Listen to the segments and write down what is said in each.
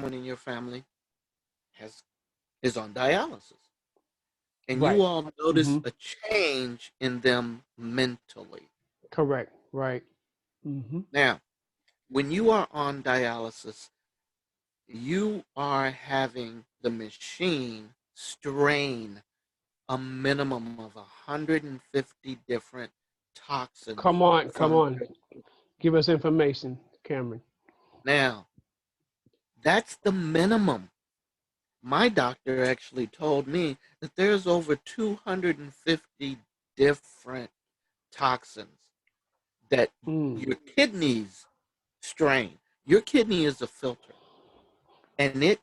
in your family has is on dialysis, and you Right. all notice a change in them mentally. Correct. Right. Now, when you are on dialysis, you are having the machine strain a minimum of 150 different toxins Come on. Come from on. your. Give us information, Kameron. Now, that's the minimum. My doctor actually told me that there's over 250 different toxins that your kidneys strain. Your kidney is a filter, and it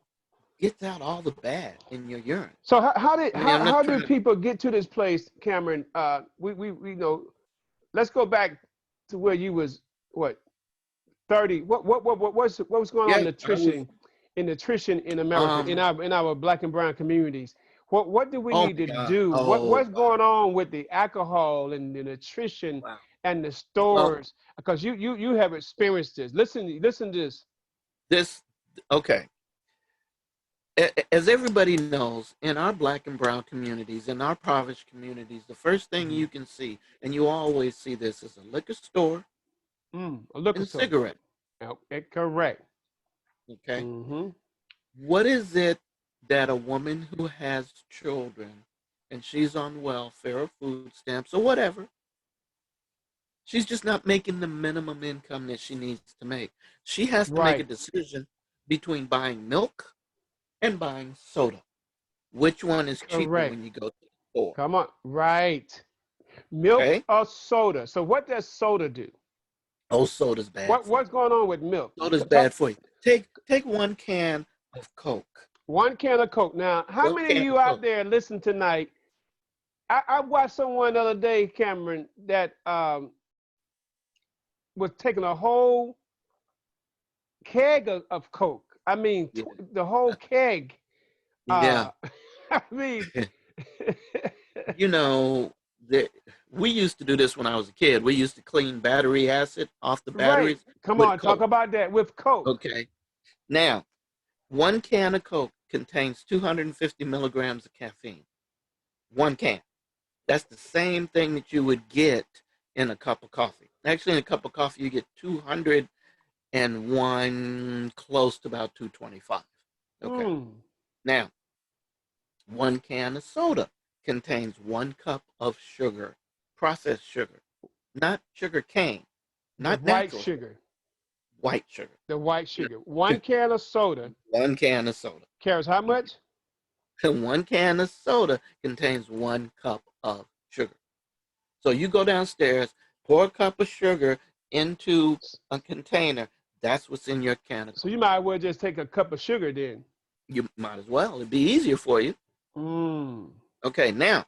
gets out all the bad in your urine. So how did I mean, I'm not how trying do to. people get to this place, Kameron? We know. Let's go back to where you was what 30. What was going on Yeah, in I was. nutrition in America Um. in our black and brown communities? What do we Oh need my to God. do? Oh What's wow. going on with the alcohol and the nutrition Wow. and the Well, stores? Because you have experienced this. Listen to this. this. Okay. As everybody knows, in our black and brown communities, in our impoverished communities, the first thing you can see, and you always see this, is a liquor store A liquor and store. cigarette. Okay, correct. Okay. Mm-hmm. What is it that a woman who has children and she's on welfare or food stamps or whatever, she's just not making the minimum income that she needs to make. She has to make a Right. decision between buying milk and buying soda. Which one is cheaper Correct. when you go to the store? Come on. Right. Milk Okay. or soda. So what does soda do? Oh, soda's bad for What's you. going on with milk? Soda's Talk, bad for you. Take 1 can of Coke. one can of Coke. Now, how One many of can you of out Coke. there listen tonight? I watched someone the other day, Cameron, that was taking a whole keg of Coke. I mean, Yeah. the whole keg. Yeah. I mean, You know, the, we used to do this when I was a kid. We used to clean battery acid off the right. batteries Come with on, talk Coke. about that with Coke. Okay. Now, 1 can of Coke contains 250 milligrams of caffeine. 1 can. That's the same thing that you would get in a cup of coffee. Actually, in a cup of coffee, you get 201, close to about 225. Okay. Now, 1 can of soda contains 1 cup of sugar, processed sugar, not sugar cane, The not white natural sugar, sugar. white sugar. The white You sugar. know, One can of soda 1 can of soda. carries how much? 1 can of soda contains 1 cup of sugar. So you go downstairs, pour a cup of sugar into a container. That's what's in your can of So you Coke. might as well just take a cup of sugar then. You might as well. It'd be easier for you. Mm. Okay, now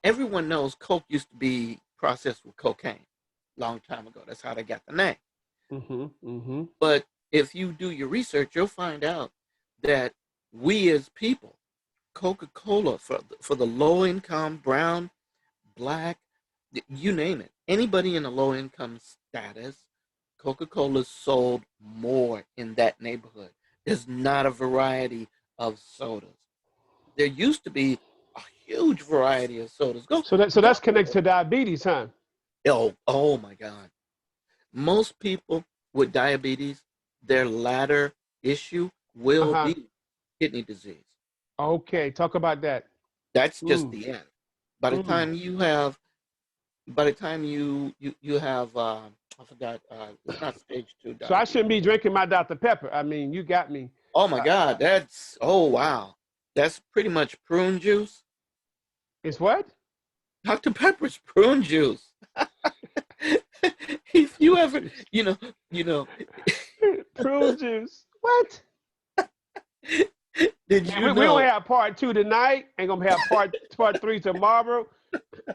everyone knows Coke used to be processed with cocaine long time ago. That's how they got the name. Mm-hmm. Mm-hmm. But if you do your research, you'll find out that we as people, Coca-Cola for the low income, brown, black, you name it, anybody in a low income status, Coca-Cola sold more in that neighborhood. There's not a variety of sodas. There used to be a huge variety of sodas. So Go. that's connected to diabetes, huh? Oh my God. Most people with diabetes, their latter issue will Uh-huh. be kidney disease. Okay, talk about that. That's just Mm. the end. By the Mm. time you have, by the time you have, I forgot, it's not stage 2 So I diabetes. shouldn't be drinking my Dr. Pepper. I mean, you got me. Oh my Uh, God, oh wow. That's pretty much prune juice. it's what? Dr. Pepper's prune juice. If you ever, you know, Prune juice. What? did Man, you we only know? have part 2 tonight. Ain't gonna have part 3 tomorrow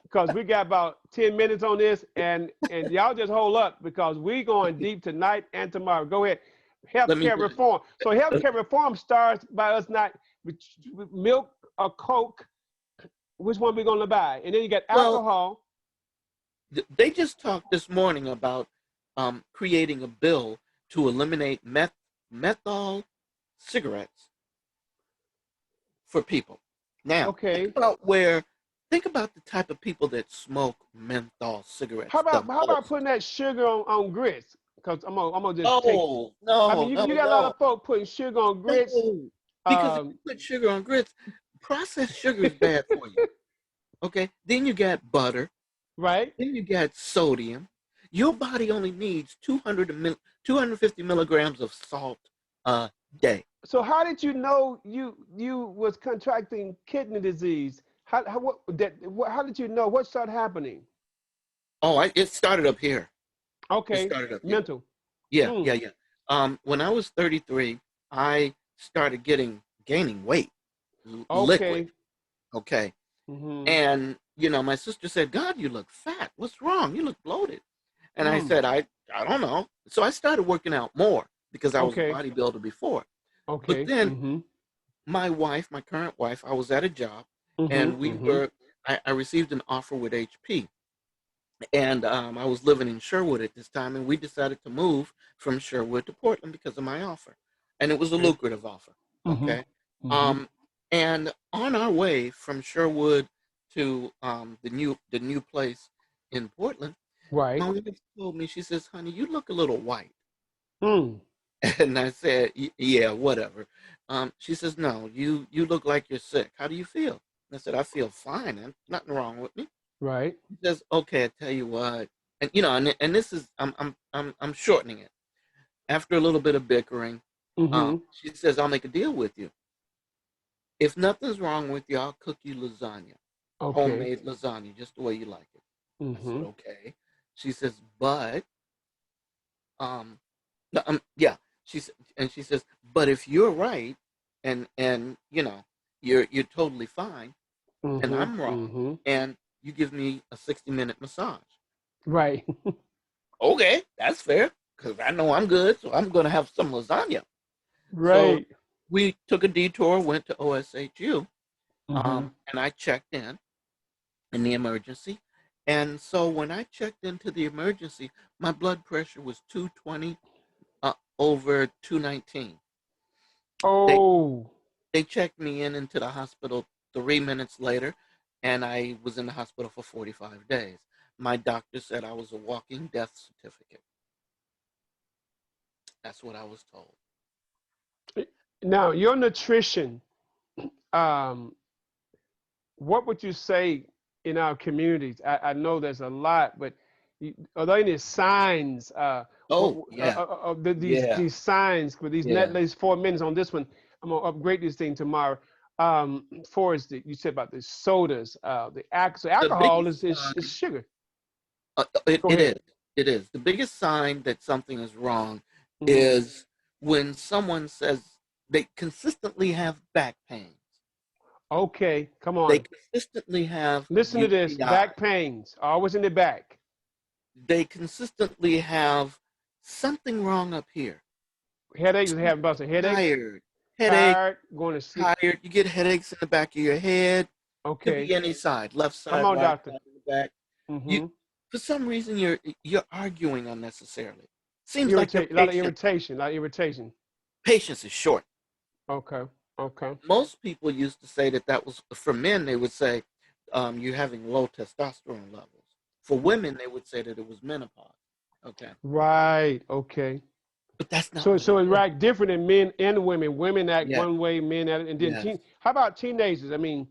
because we got about 10 minutes on this, and y'all just hold up because we going deep tonight and tomorrow. Go ahead. Let me Healthcare tell reform. So healthcare reform starts by us not with milk or Coke. Which one we gonna buy? And then you got well, alcohol. they just talked this morning about creating a bill to eliminate menthol cigarettes for people. Now, Okay. think about the type of people that smoke menthol How cigarettes the about most. putting that sugar on grits? Because I'm gonna just take. No, I no, mean, no, you got a lot no, of folk putting sugar on grits. no. Because if Um, you put sugar on grits, processed sugar is bad for you. Okay? Then you got butter. right. Then you got sodium. Your body only needs 250 milligrams of salt a day. So how did you know you was contracting kidney disease? How did you know? What started happening? Oh, it started up here. It Okay, started up here. mental. Yeah, Mm. yeah, yeah. When I was 33, I started gaining weight, liquid. Okay. Okay. Mm-hmm. And, my sister said, God, you look fat. What's wrong? You look bloated. And I Mm. said, I don't know. So I started working out more because I was a Okay. bodybuilder before. But Okay. then Mm-hmm. my current wife, I was at a job Mm-hmm. and Mm-hmm. I received an offer with HP. And I was living in Sherwood at this time, and we decided to move from Sherwood to Portland because of my offer. And it was a Okay. lucrative offer. Mm-hmm. Okay. Mm-hmm. Um, and on our way from Sherwood to the new place in Portland, Right. my wife told me, she says, honey, you look a little white. Mm. And I said, yeah, whatever. She says, no, you look like you're sick. How do you feel? I said, I feel fine. And nothing wrong with me. Right. She says, okay, I tell you what. And and this is I'm shortening it. After a little bit of bickering, Mm-hmm. she says, I'll make a deal with you. If nothing's wrong with you, I'll cook you lasagna, Okay. homemade lasagna, just the way you like it. I said, Mm-hmm. okay. She says, but um, no, yeah. She says, but if you're right, and you're totally fine, and Mm-hmm. I'm wrong, Mm-hmm. and you give me a 60-minute massage. Right. Okay, that's fair, because I know I'm good, so I'm gonna have some lasagna. So Right. we took a detour, went to OSHU, Mm-hmm. and I checked in the emergency. And so when I checked into the emergency, my blood pressure was 220 over 219. They Oh. they checked me into the hospital 3 minutes later, and I was in the hospital for 45 days. My doctor said I was a walking death certificate. That's what I was told. Now your nutrition. Um, what would you say in our communities? I know there's a lot, but are there any signs? Oh, yeah, Of yeah, these signs with these net yeah. least 4 minutes on this one? I'm gonna upgrade this thing tomorrow. Forrest, you said about the sodas, so The alcohol biggest is sign, sugar. it, Go it ahead. is, it is. The biggest sign that something is wrong Hmm. is when someone says they consistently have back pains. Okay, come They on. consistently have Listen to this. UTI. Back pains, always in the back. They consistently have something wrong up here. Headaches, having about some headaches, Tired, headache, tired, going to sleep. tired. You get headaches in the back of your head. Could be Okay, any side, left come side, on, right doctor. side, the back. You, Mm-hmm. for some reason, you're arguing unnecessarily. Seems like your Irritate, a lot of irritation, a lot of irritation. patience is short. Okay, okay. Most people used to say that was for men. They would say you're having low testosterone levels. For women, they would say that it was menopause. Okay, Right, okay. but that's not So what it so it is. right different in men and women. Women act Yes, one way, men act, and then yes. how about teenagers? I mean,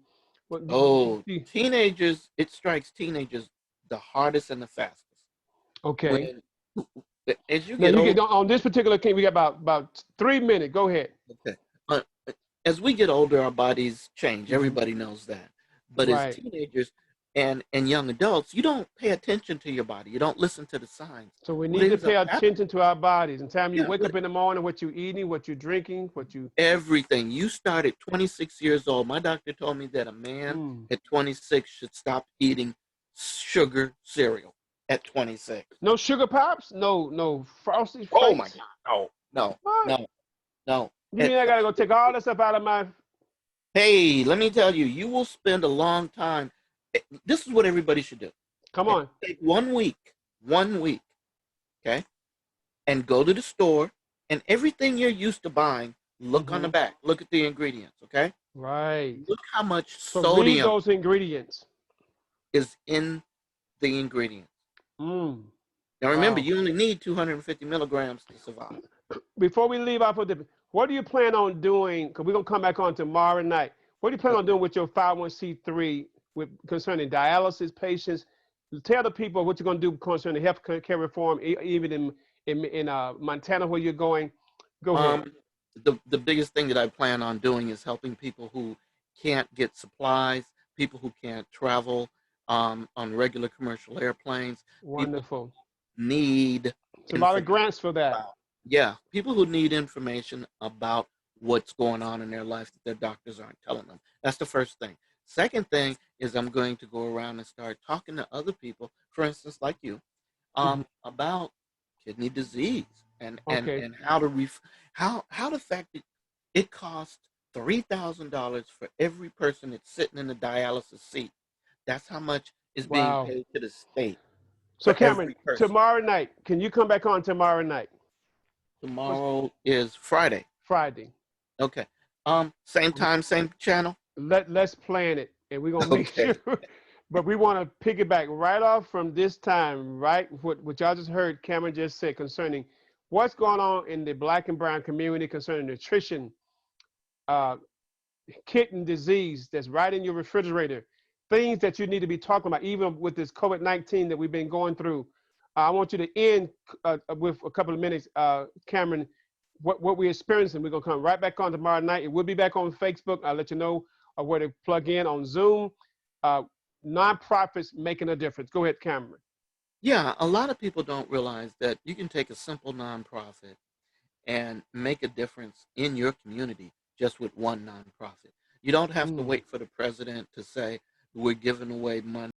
what? Oh, teenagers! It strikes teenagers the hardest and the fastest. Okay. When as you Now get you get older, on this particular thing. We got about 3 minutes. Go ahead. okay. Uh, as we get older, our bodies change. Hmm. Everybody knows that. But as Right. teenagers and young adults, you don't pay attention to your body. You don't listen to the signs. So we What need to ends pay up happening? attention to our bodies. And time you Yeah, wake up in the morning, what you eating, what you drinking, what you. everything. You start at 26 years old. My doctor told me that a man Mm. at 26 should stop eating sugar cereal at 26. No sugar pops. No frosted Oh my flakes. God! No, no, What? no, no. You mean I gotta go take all that stuff out of my? Hey, let me tell you, you will spend a long time. This is what everybody should do. Come Okay, on. take 1 week, okay, and go to the store. And everything you're used to buying, look on the Mm-hmm. back. Look at the ingredients, okay? Right. Look how much So read sodium those ingredients. is in the ingredients. Mm. Now remember, Wow. you only need 250 milligrams to survive. Before we leave out for the, what do you plan on doing? Because we're gonna come back on tomorrow night. What do you plan on Okay. doing with your 501c3 with concerning dialysis patients? Tell the people what you're gonna do concerning health care reform, even in Montana where you're going. Go ahead. Um, the biggest thing that I plan on doing is helping people who can't get supplies, people who can't travel on regular commercial airplanes, people Wonderful. who need It's a lot of information grants for that. about, yeah, people who need information about what's going on in their life that their doctors aren't telling them. That's the first thing. Second thing is I'm going to go around and start talking to other people, for instance, like you, Mhm. about kidney disease and Okay. how to how the fact that it costs $3,000 for every person that's sitting in the dialysis seat. That's how much is being Wow. paid to the state So for Kameron, every person. tomorrow night, can you come back on tomorrow night? What's Tomorrow is Friday. Friday? Okay. Same time, same channel. Let's plan it, and we're gonna make sure. Okay. But we want to piggyback right off from this time, right? What y'all just heard Kameron just said concerning what's going on in the Black and brown community concerning nutrition, uh, kidney disease that's right in your refrigerator, things that you need to be talking about, even with this COVID-19 that we've been going through. I want you to end with a couple of minutes, Kameron, what we're experiencing. We're going to come right back on tomorrow night. It will be back on Facebook. I'll let you know where to plug in on Zoom. Uh, Nonprofits making a difference. Go ahead, Kameron. Yeah, a lot of people don't realize that you can take a simple nonprofit and make a difference in your community just with one nonprofit. You don't have to Mm. wait for the president to say we're giving away money